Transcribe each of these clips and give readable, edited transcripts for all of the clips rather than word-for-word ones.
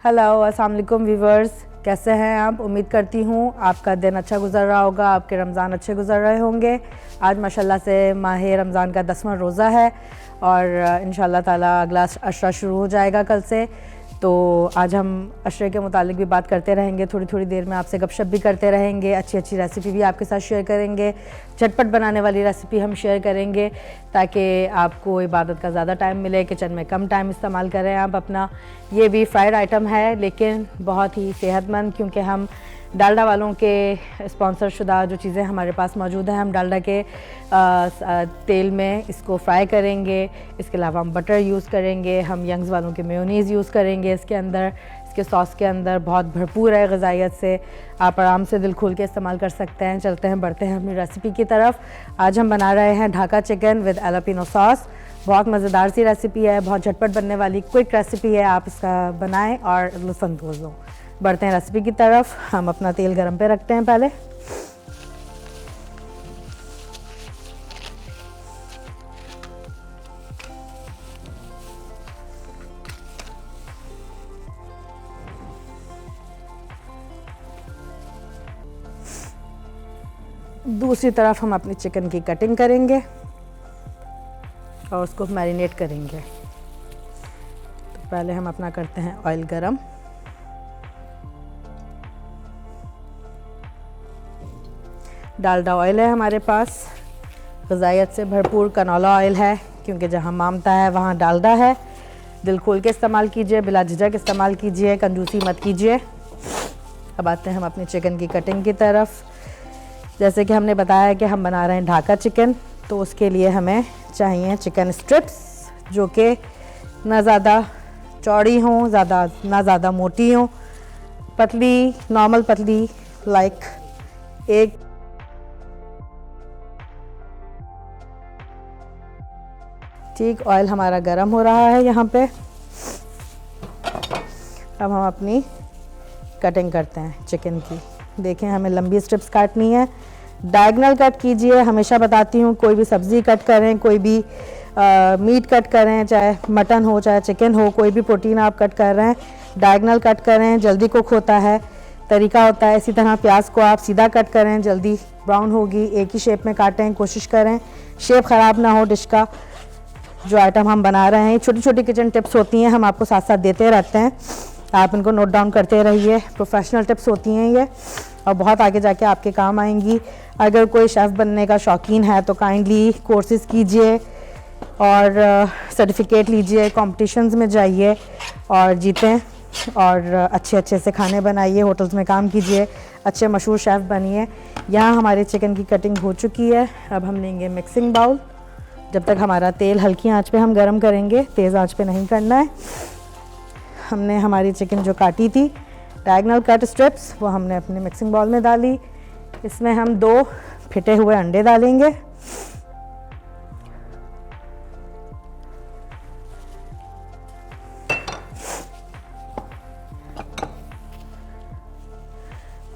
Hello, अस्सलाम वालेकुम viewers, कैसे हैं आप? उम्मीद करती हूँ आपका दिन अच्छा गुजर रहा होगा, आपके रमज़ान अच्छे गुजर रहे होंगे। आज माशाल्लाह से माह रमज़ान का 10वां रोज़ा है और इंशाल्लाह ताला अगला अशरा शुरू हो जाएगा कल से। तो आज हम अशरे के मुतालिक भी बात करते रहेंगे, थोड़ी थोड़ी देर में आपसे गपशप भी करते रहेंगे, अच्छी अच्छी रेसिपी भी आपके साथ शेयर करेंगे, झटपट बनाने वाली रेसिपी हम शेयर करेंगे ताकि आपको इबादत का ज़्यादा टाइम मिले, किचन में कम टाइम इस्तेमाल करें आप अपना। ये भी फ्राइड आइटम है लेकिन बहुत ही सेहतमंद, क्योंकि हम डालडा वालों के स्पॉन्सर शुदा जो चीज़ें हमारे पास मौजूद हैं, हम डालडा के तेल में इसको फ्राई करेंगे। इसके अलावा हम बटर यूज़ करेंगे, हम यंग्स वालों के मेयोनीज़ यूज़ करेंगे इसके अंदर। इसके सॉस के अंदर बहुत भरपूर है ग़िज़ाइयत से, आप आराम से दिल खोल के इस्तेमाल कर सकते हैं। चलते हैं, बढ़ते हैं अपनी रेसिपी की तरफ। आज हम बना रहे हैं ढाका चिकन विद एलापिनो सॉस। बहुत मज़ेदार सी रेसिपी है, बहुत झटपट बनने वाली क्विक रेसिपी है, आप इसका बनाएं और लुत्फ़अंदोज़ हों। बढ़ते हैं रेसिपी की तरफ। हम अपना तेल गरम पे रखते हैं पहले। दूसरी तरफ हम अपनी चिकन की कटिंग करेंगे और उसको मैरिनेट करेंगे। तो पहले हम अपना करते हैं ऑयल गरम। डालडा ऑयल है हमारे पास, ग़िज़ाइयत से भरपूर कनोला ऑयल है, क्योंकि जहाँ मामता है वहाँ डालडा है। दिल खोल के इस्तेमाल कीजिए, बिला झिझक इस्तेमाल कीजिए, कंजूसी मत कीजिए। अब आते हैं हम अपनी चिकन की कटिंग की तरफ। जैसे कि हमने बताया कि हम बना रहे हैं ढाका चिकन, तो उसके लिए हमें चाहिए चिकन स्ट्रिप्स, जो कि ना ज़्यादा चौड़ी हों, ना ज़्यादा मोटी हों, पतली, नॉर्मल पतली, लाइक एक। ठीक, ऑयल हमारा गरम हो रहा है यहाँ पे। अब हम अपनी कटिंग करते हैं चिकन की। देखें, हमें लंबी स्ट्रिप्स काटनी है, डायगनल कट कीजिए। हमेशा बताती हूँ, कोई भी सब्ज़ी कट करें, कोई भी मीट कट करें, चाहे मटन हो चाहे चिकन हो, कोई भी प्रोटीन आप कट कर रहे हैं, डायगनल कट करें, जल्दी कुक होता है, तरीका होता है। इसी तरह प्याज को आप सीधा कट करें, जल्दी ब्राउन होगी। एक ही शेप में काटें, कोशिश करें शेप ख़राब ना हो डिश का। जो आइटम हम बना रहे हैं, छोटी छोटी किचन टिप्स होती हैं, हम आपको साथ साथ देते रहते हैं, आप इनको नोट डाउन करते रहिए। प्रोफेशनल टिप्स होती हैं ये, और बहुत आगे जाके आपके काम आएंगी। अगर कोई शेफ़ बनने का शौकीन है तो काइंडली कोर्सेज़ कीजिए और सर्टिफिकेट लीजिए, कॉम्पिटिशन्स में जाइए और जीतें, और अच्छे अच्छे से खाने बनाइए, होटल्स में काम कीजिए, अच्छे मशहूर शेफ़ बनिए। यहाँ हमारे चिकन की कटिंग हो चुकी है। अब हम लेंगे मिक्सिंग बाउल। जब तक हमारा तेल हल्की आंच पे हम गरम करेंगे, तेज़ आंच पे नहीं करना है। हमने हमारी चिकन जो काटी थी डायगनल कट स्ट्रिप्स, वो हमने अपने मिक्सिंग बाउल में डाली। इसमें हम 2 फिटे हुए अंडे डालेंगे।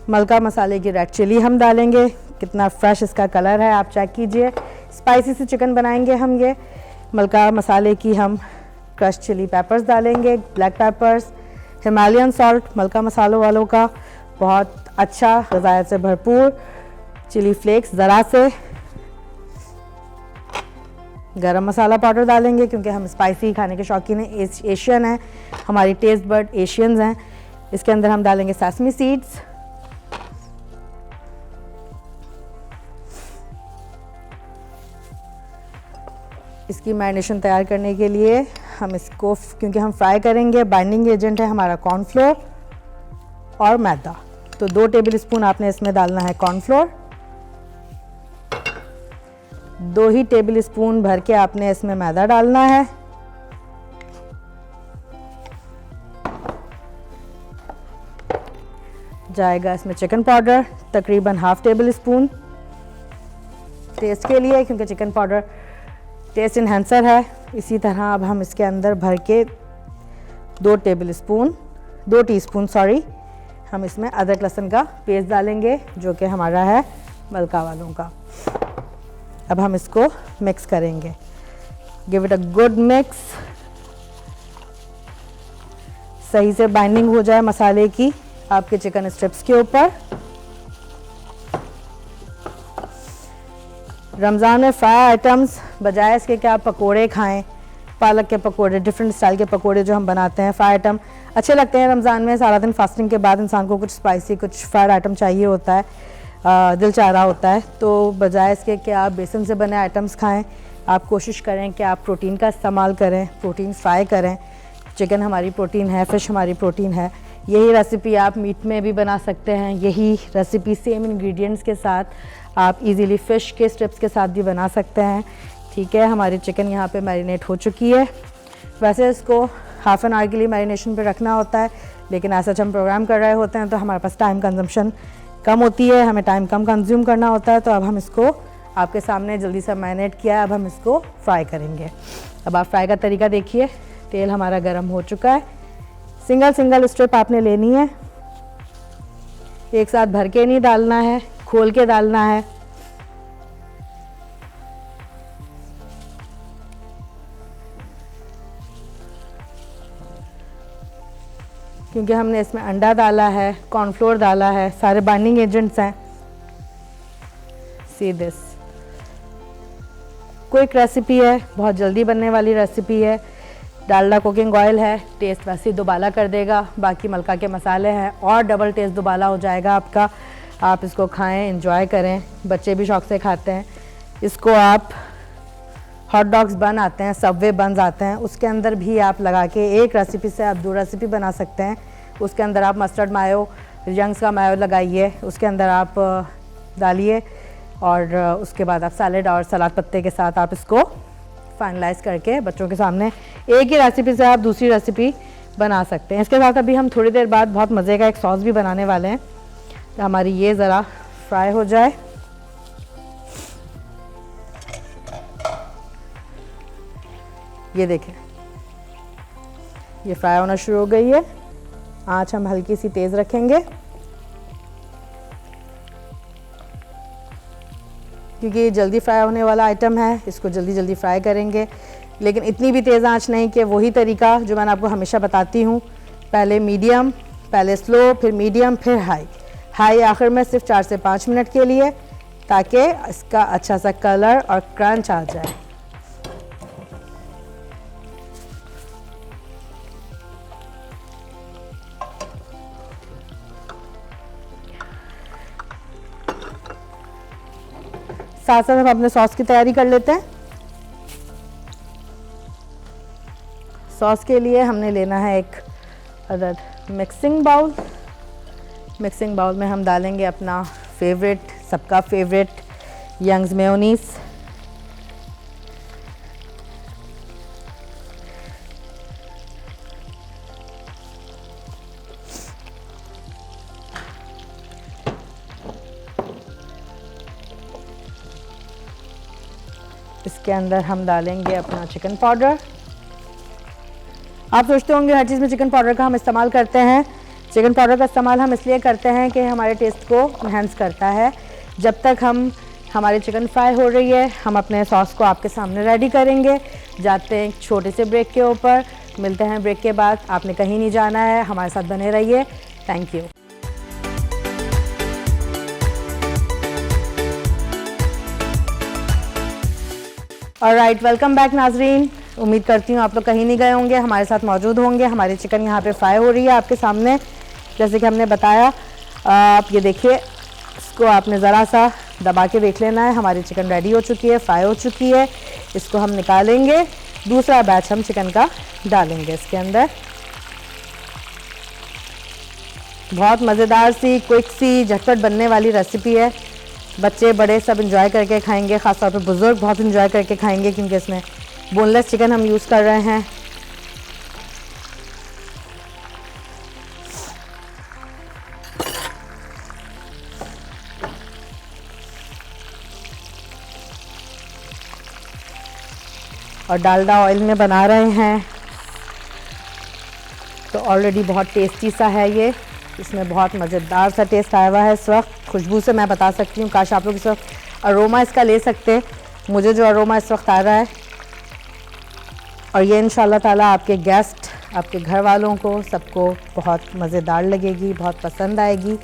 मलका मसाले की रेड चिली हम डालेंगे। कितना फ्रेश इसका कलर है आप चेक कीजिए। स्पाइसी से चिकन बनाएंगे हम ये। मलका मसाले की हम क्रश चिली पेपर्स डालेंगे, ब्लैक पेपर्स, हिमालयन सॉल्ट मलका मसालों वालों का, बहुत अच्छा, ग़िज़ाइयत से भरपूर, चिली फ्लेक्स ज़रा से, गरम मसाला पाउडर डालेंगे क्योंकि हम स्पाइसी खाने के शौकीन हैं, एशियन हैं, हमारी टेस्ट बड एशियंस हैं। इसके अंदर हम डालेंगे सेसमी सीड्स, इसकी मैरिनेशन तैयार करने के लिए हम इसको, क्योंकि हम फ्राई करेंगे, बाइंडिंग एजेंट है हमारा कॉर्नफ्लोर और मैदा। तो 2 टेबल स्पून आपने इसमें डालना है कॉर्नफ्लोर, 2 ही टेबल स्पून भर के आपने इसमें मैदा डालना है। जाएगा इसमें चिकन पाउडर तकरीबन ½ टेबल स्पून टेस्ट के लिए, क्योंकि चिकन पाउडर टेस्ट इन्हेंसर है। इसी तरह अब हम इसके अंदर भर के 2 टीस्पून हम इसमें अदरक लहसुन का पेस्ट डालेंगे, जो कि हमारा है मलका वालों का। अब हम इसको मिक्स करेंगे। Give it a good mix. सही से बाइंडिंग हो जाए मसाले की आपके चिकन स्ट्रिप्स के ऊपर। रमज़ान में फ्राई आइटम्स बजाय इसके कि आप पकोड़े खाएं, पालक के पकोड़े, डिफरेंट स्टाइल के पकोड़े जो हम बनाते हैं, फ्राई आइटम अच्छे लगते हैं। रमज़ान में सारा दिन फास्टिंग के बाद इंसान को कुछ स्पाइसी, कुछ फ्राइड आइटम चाहिए होता है, दिल चाह रहा होता है। तो बजाय इसके कि आप बेसन से बने आइटम्स खाएं, आप कोशिश करें कि आप प्रोटीन का इस्तेमाल करें, प्रोटीन फ्राई करें। चिकन हमारी प्रोटीन है, फ़िश हमारी प्रोटीन है। यही रेसिपी आप मीट में भी बना सकते हैं, यही रेसिपी सेम इंग्रेडिएंट्स के साथ आप इजीली फ़िश के स्ट्रिप्स के साथ भी बना सकते हैं। ठीक है, हमारी चिकन यहाँ पे मैरिनेट हो चुकी है। वैसे इसको हाफ़ एन आवर के लिए मैरिनेशन पे रखना होता है, लेकिन ऐसा हम प्रोग्राम कर रहे होते हैं तो हमारे पास टाइम कंजम्पशन कम होती है, हमें टाइम कम कंज्यूम करना होता है। तो अब हम इसको आपके सामने जल्दी से मैरिनेट किया है, अब हम इसको फ्राई करेंगे। अब आप फ्राई का तरीका देखिए, तेल हमारा गर्म हो चुका है। सिंगल सिंगल स्ट्रिप आपने लेनी है, एक साथ भर के नहीं डालना है, खोल के डालना है। क्योंकि हमने इसमें अंडा डाला है, कॉर्नफ्लोर डाला है, सारे बाइंडिंग एजेंट्स हैं। सी दिस, क्विक रेसिपी है, बहुत जल्दी बनने वाली रेसिपी है। डालडा कुकिंग ऑयल है, टेस्ट वैसे ही दोबाला कर देगा। बाकी मलका के मसाले हैं और डबल टेस्ट दोबाला हो जाएगा आपका। आप इसको खाएं, एंजॉय करें, बच्चे भी शौक से खाते हैं इसको। आप हॉट डॉग्स बन आते हैं, सबवे बन्स आते हैं, उसके अंदर भी आप लगा के एक रेसिपी से आप 2 रेसिपी बना सकते हैं। उसके अंदर आप मस्टर्ड मायो, यंग्स का मायो लगाइए, उसके अंदर आप डालिए और उसके बाद आप सैलेड और सलाद पत्ते के साथ आप इसको फाइनलाइज करके बच्चों के सामने एक ही रेसिपी से आप दूसरी रेसिपी बना सकते हैं। इसके साथ अभी हम थोड़ी देर बाद बहुत मज़े का एक सॉस भी बनाने वाले हैं। तो हमारी ये ज़रा फ्राई हो जाए। ये देखें, ये फ्राई होना शुरू हो गई है। आँच हम हल्की सी तेज़ रखेंगे क्योंकि ये जल्दी फ्राई होने वाला आइटम है, इसको जल्दी जल्दी फ्राई करेंगे। लेकिन इतनी भी तेज़ आंच नहीं कि वही तरीका जो मैंने आपको हमेशा बताती हूँ, पहले मीडियम, पहले स्लो, फिर मीडियम, फिर हाई। हाई आखिर में सिर्फ 4 से 5 मिनट के लिए, ताकि इसका अच्छा सा कलर और क्रंच आ जाए। साथ साथ हम अपने सॉस की तैयारी कर लेते हैं। सॉस के लिए हमने लेना है एक अदद मिक्सिंग बाउल। मिक्सिंग बाउल में हम डालेंगे अपना फेवरेट, सबका फेवरेट यंग्स मेयोनीज। इसके अंदर हम डालेंगे अपना चिकन पाउडर। आप सोचते होंगे हर चीज़ में चिकन पाउडर का हम इस्तेमाल करते हैं। चिकन पाउडर का इस्तेमाल हम इसलिए करते हैं कि हमारे टेस्ट को इन्हेंस करता है। जब तक हमारी चिकन फ्राई हो रही है, हम अपने सॉस को आपके सामने रेडी करेंगे। जाते हैं एक छोटे से ब्रेक के ऊपर, मिलते हैं ब्रेक के बाद। आपने कहीं नहीं जाना है, हमारे साथ बने रहिए। Thank you. Alright, welcome back नाजरीन। उम्मीद करती हूँ आप लोग कहीं नहीं गए होंगे, हमारे साथ मौजूद होंगे। हमारी चिकन यहाँ पे फ्राई हो रही है आपके सामने, जैसे कि हमने बताया। आप ये देखिए, इसको आपने ज़रा सा दबा के देख लेना है। हमारी चिकन रेडी हो चुकी है, फ्राई हो चुकी है। इसको हम निकालेंगे, दूसरा बैच हम चिकन का डालेंगे इसके अंदर। बहुत मज़ेदार सी, क्विक सी, झटपट बनने वाली रेसिपी है। बच्चे बड़े सब इंजॉय करके खाएंगे, ख़ासतौर पर बुज़ुर्ग बहुत इंजॉय करके खाएंगे, क्योंकि इसमें बोनलेस चिकन हम यूज़ कर रहे हैं। और डालडा ऑयल में बना रहे हैं, तो ऑलरेडी बहुत टेस्टी सा है ये। इसमें बहुत मज़ेदार सा टेस्ट आया हुआ है इस वक्त। खुशबू से मैं बता सकती हूँ, काश आप लोग इस वक्त अरोमा इसका ले सकते। मुझे जो अरोमा इस वक्त आ रहा है, और ये इंशाल्लाह ताला आपके गेस्ट आपके घर वालों को सबको बहुत मज़ेदार लगेगी, बहुत पसंद आएगी।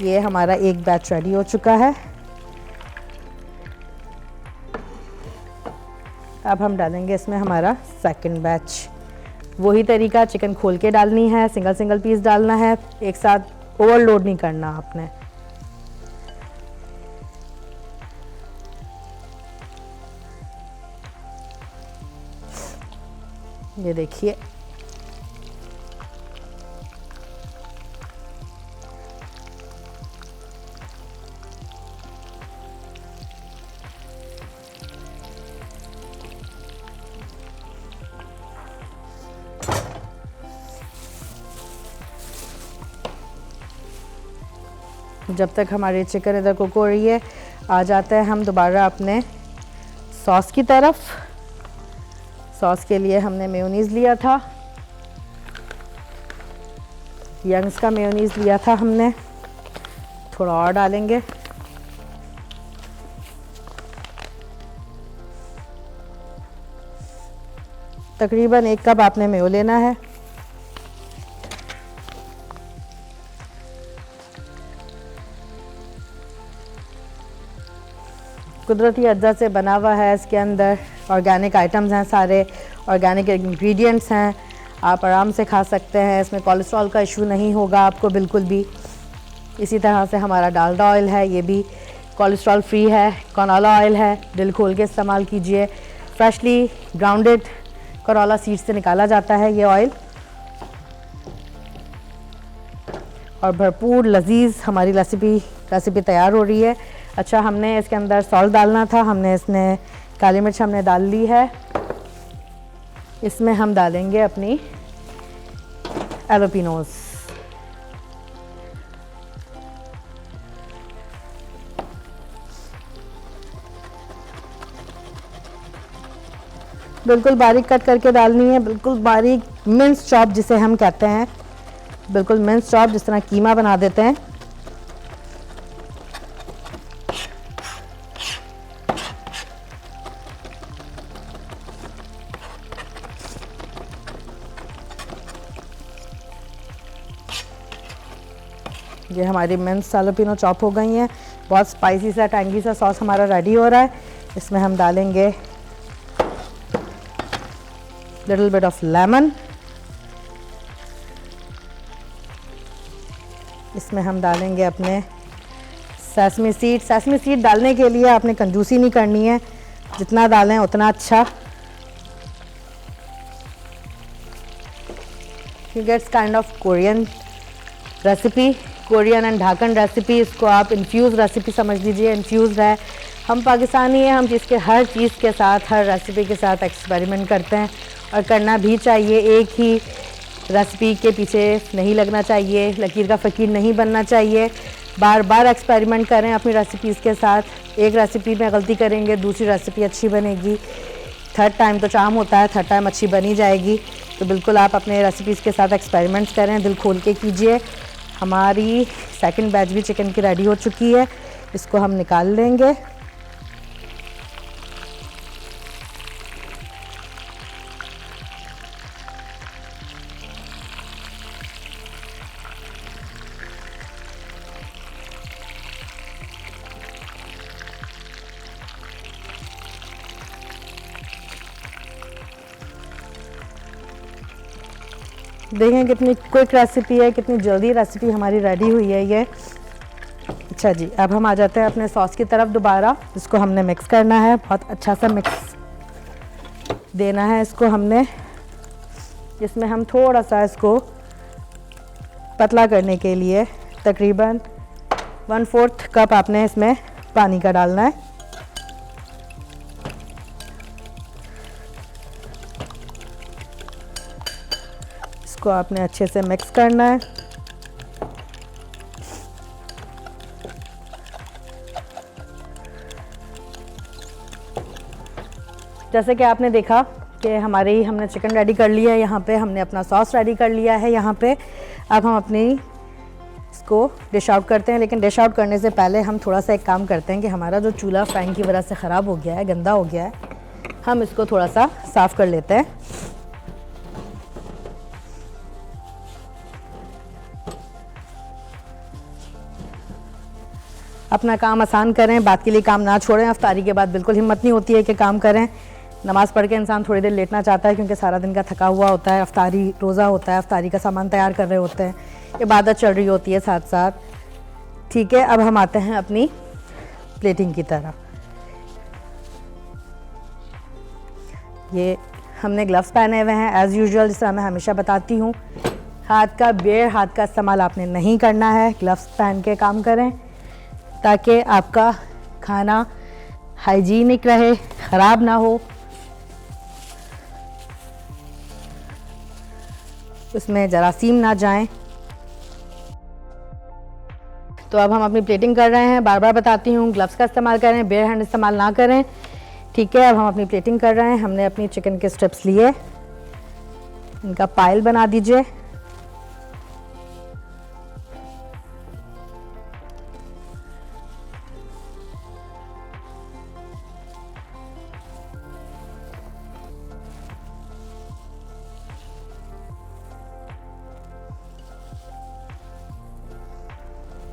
ये हमारा एक बैच रेडी हो चुका है। अब हम डालेंगे इसमें हमारा सेकंड बैच। वही तरीका, चिकन खोल के डालनी है, सिंगल सिंगल पीस डालना है, एक साथ ओवरलोड नहीं करना आपने। ये देखिए, जब तक हमारी चिकन इधर कुक हो रही है, आ जाते हैं हम दोबारा अपने सॉस की तरफ। सॉस के लिए हमने मेयोनीज़ लिया था, यंग्स का मेयोनीज़ लिया था हमने, थोड़ा और डालेंगे। तकरीबन 1 कप आपने मेयो लेना है। कुदरती अज्जा से बना हुआ है, इसके अंदर ऑर्गेनिक आइटम्स हैं, सारे ऑर्गेनिक इंग्रेडिएंट्स हैं, आप आराम से खा सकते हैं। इसमें कोलेस्ट्रॉल का इशू नहीं होगा आपको बिल्कुल भी। इसी तरह से हमारा डालडा ऑयल है, ये भी कोलेस्ट्रॉल फ्री है। कनोला ऑयल है, दिल खोल के इस्तेमाल कीजिए। फ्रेशली ग्राउंडेड कनोला सीड से निकाला जाता है ये ऑयल, और भरपूर लजीज हमारी रेसिपी तैयार हो रही है। अच्छा, हमने इसके अंदर सॉल्ट डालना था, हमने इसमें काली मिर्च हमने डाल ली है। इसमें हम डालेंगे अपनी एलोपिनोस। बिल्कुल बारीक कट करके डालनी है, बिल्कुल बारीक मिन्स चॉप जिसे हम कहते हैं, बिल्कुल मिन्स चॉप, जिस तरह कीमा बना देते हैं। ये हमारी मिन्स जैलापेनो चॉप हो गई हैं। बहुत स्पाइसी सा टैंगी सा सॉस हमारा रेडी हो रहा है। इसमें हम डालेंगे लिटिल बिट ऑफ लेमन। इसमें हम डालेंगे अपने सेसमी सीड। सेसमी सीड डालने के लिए आपने कंजूसी नहीं करनी है, जितना डालें उतना अच्छा। He gets kind of Korean recipe, Korean and ढाकन रेसिपी। इसको आप इन्फ्यूज़ रेसिपी समझ लीजिए, इन्फ्यूज़ है। हम पाकिस्तानी हैं, हम हर चीज़ के साथ, हर रेसिपी के साथ एक्सपेरिमेंट करते हैं, और करना भी चाहिए। एक ही रेसिपी के पीछे नहीं लगना चाहिए, लकीर का फ़कीर नहीं बनना चाहिए। बार बार एक्सपेरिमेंट करें अपनी रेसिपीज़ के साथ। एक रेसिपी में गलती करेंगे, दूसरी रेसिपी अच्छी बनेगी। थर्ड टाइम तो चार्म होता है, थर्ड टाइम अच्छी बनी जाएगी। तो बिल्कुल आप अपने रेसिपीज़ के साथ एक्सपेरिमेंट्स करें, दिल खोल के कीजिए। हमारी सेकंड बैच भी चिकन की रेडी हो चुकी है, इसको हम निकाल लेंगे। देखें कितनी क्विक रेसिपी है, कितनी जल्दी रेसिपी हमारी रेडी हुई है ये। अच्छा जी, अब हम आ जाते हैं अपने सॉस की तरफ दोबारा। इसको हमने मिक्स करना है, बहुत अच्छा सा मिक्स देना है इसको हमने। इसमें हम थोड़ा सा इसको पतला करने के लिए तकरीबन 1/4 कप आपने इसमें पानी का डालना है। इसको आपने अच्छे से मिक्स करना है। जैसे कि आपने देखा कि हमने चिकन रेडी कर लिया है, यहाँ पे हमने अपना सॉस रेडी कर लिया है। यहाँ पे अब हम अपनी इसको डिश आउट करते हैं, लेकिन डिश आउट करने से पहले हम थोड़ा सा एक काम करते हैं कि हमारा जो चूल्हा फ्राइंग की वजह से ख़राब हो गया है, गंदा हो गया है, हम इसको थोड़ा सा साफ़ कर लेते हैं। अपना काम आसान करें, बात के लिए काम ना छोड़ें। इफ्तारी के बाद बिल्कुल हिम्मत नहीं होती है कि काम करें। नमाज़ पढ़ के इंसान थोड़ी देर लेटना चाहता है क्योंकि सारा दिन का थका हुआ होता है, इफ्तारी रोज़ा होता है, इफ्तारी का सामान तैयार कर रहे होते हैं, इबादत चल रही होती है साथ साथ। ठीक है, अब हम आते हैं अपनी प्लेटिंग की तरफ। ये हमने ग्लव्स पहने हुए हैं एज़ यूजुअल, जिस तरह मैं हमेशा बताती हूँ। हाथ का बेर हाथ का इस्तेमाल आपने नहीं करना है, ग्लव्स पहन के काम करें ताकि आपका खाना हाइजीनिक रहे, ख़राब ना हो, उसमें जरासीम ना जाएं। तो अब हम अपनी प्लेटिंग कर रहे हैं। बार बार बताती हूँ, ग्लव्स का इस्तेमाल करें, बेयर हैंड इस्तेमाल ना करें। ठीक है, अब हम अपनी प्लेटिंग कर रहे हैं। हमने अपनी चिकन के स्ट्रिप्स लिए, इनका पाइल बना दीजिए।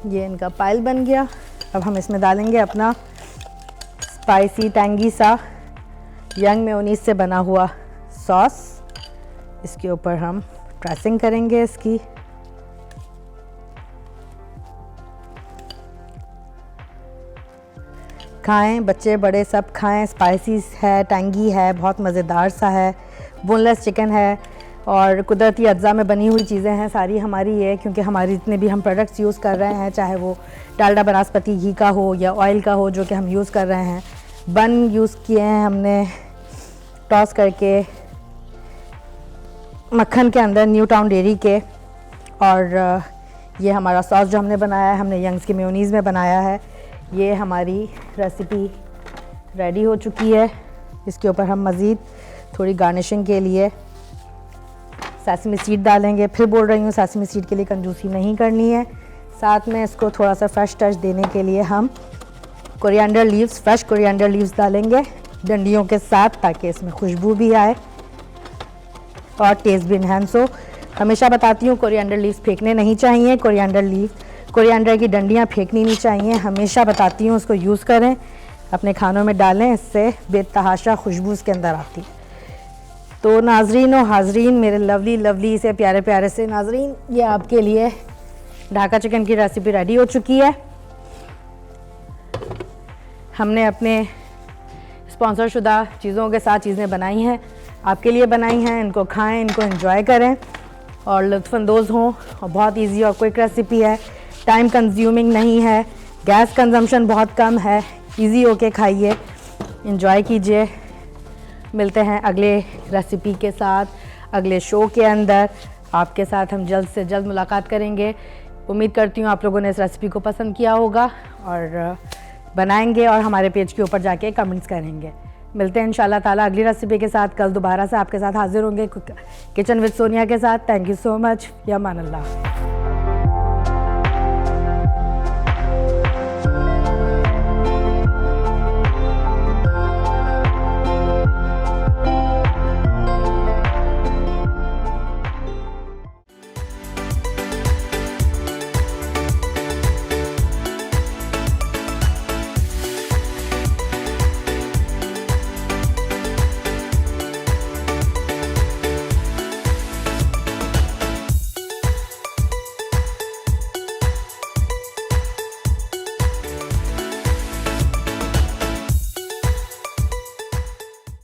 ये इनका पाइल बन गया। अब हम इसमें डालेंगे अपना स्पाइसी टैंगी सा यंग मेयोनीज से बना हुआ सॉस। इसके ऊपर हम ड्रेसिंग करेंगे इसकी। खाएं, बच्चे बड़े सब खाएं। स्पाइसी है, टैंगी है, बहुत मज़ेदार सा है। बोनलेस चिकन है और कुदरती अज्जा में बनी हुई चीज़ें हैं सारी हमारी ये, क्योंकि हमारी जितने भी हम प्रोडक्ट्स यूज़ कर रहे हैं, चाहे वो डालडा बनास्पति घी का हो या ऑयल का हो जो कि हम यूज़ कर रहे हैं, बन यूज़ किए हैं हमने टॉस करके मक्खन के अंदर न्यू टाउन डेयरी के। और ये हमारा सॉस जो हमने बनाया है, हमने यंग्स के मेयोनीज़ में बनाया है। ये हमारी रेसिपी रेडी हो चुकी है। इसके ऊपर हम मज़ीद थोड़ी गार्निशिंग के लिए सेसमी सीड डालेंगे। फिर बोल रही हूँ, सेसमी सीड के लिए कंजूसी नहीं करनी है। साथ में इसको थोड़ा सा फ्रेश टच देने के लिए हम coriander leaves, fresh coriander leaves डालेंगे डंडियों के साथ, ताकि इसमें खुशबू भी आए और टेस्ट भी इन्हेंस हो। हमेशा बताती हूँ, कोरिएंडर लीव्स फेंकने नहीं चाहिए। कोरिएंडर की डंडियाँ फेंकनी नहीं चाहिए। हमेशा बताती हूँ, उसको यूज़ करें, अपने खानों में डालें, इससे बेतहाशा खुशबू उसके अंदर आती है। तो नाजरीन और हाजरीन, मेरे लवली से प्यारे प्यारे से नाजरीन, ये आपके लिए ढाका चिकन की रेसिपी रेडी हो चुकी है। हमने अपने स्पॉन्सर शुदा चीज़ों के साथ चीज़ें बनाई हैं, आपके लिए बनाई हैं। इनको खाएं, इनको एंजॉय करें और लुत्फ़अंदोज़ हों। और बहुत इजी और क्विक रेसिपी है, टाइम कंज्यूमिंग नहीं है, गैस कंजम्पशन बहुत कम है। इजी होके खाइए, एंजॉय कीजिए। मिलते हैं अगले रेसिपी के साथ, अगले शो के अंदर। आपके साथ हम जल्द से जल्द मुलाकात करेंगे। उम्मीद करती हूँ आप लोगों ने इस रेसिपी को पसंद किया होगा और बनाएंगे और हमारे पेज के ऊपर जाके कमेंट्स करेंगे। मिलते हैं इंशाल्लाह ताला अगली रेसिपी के साथ। कल दोबारा से आपके साथ हाजिर होंगे किचन विद सोनिया के साथ। Thank you so much. या मान अल्लाह।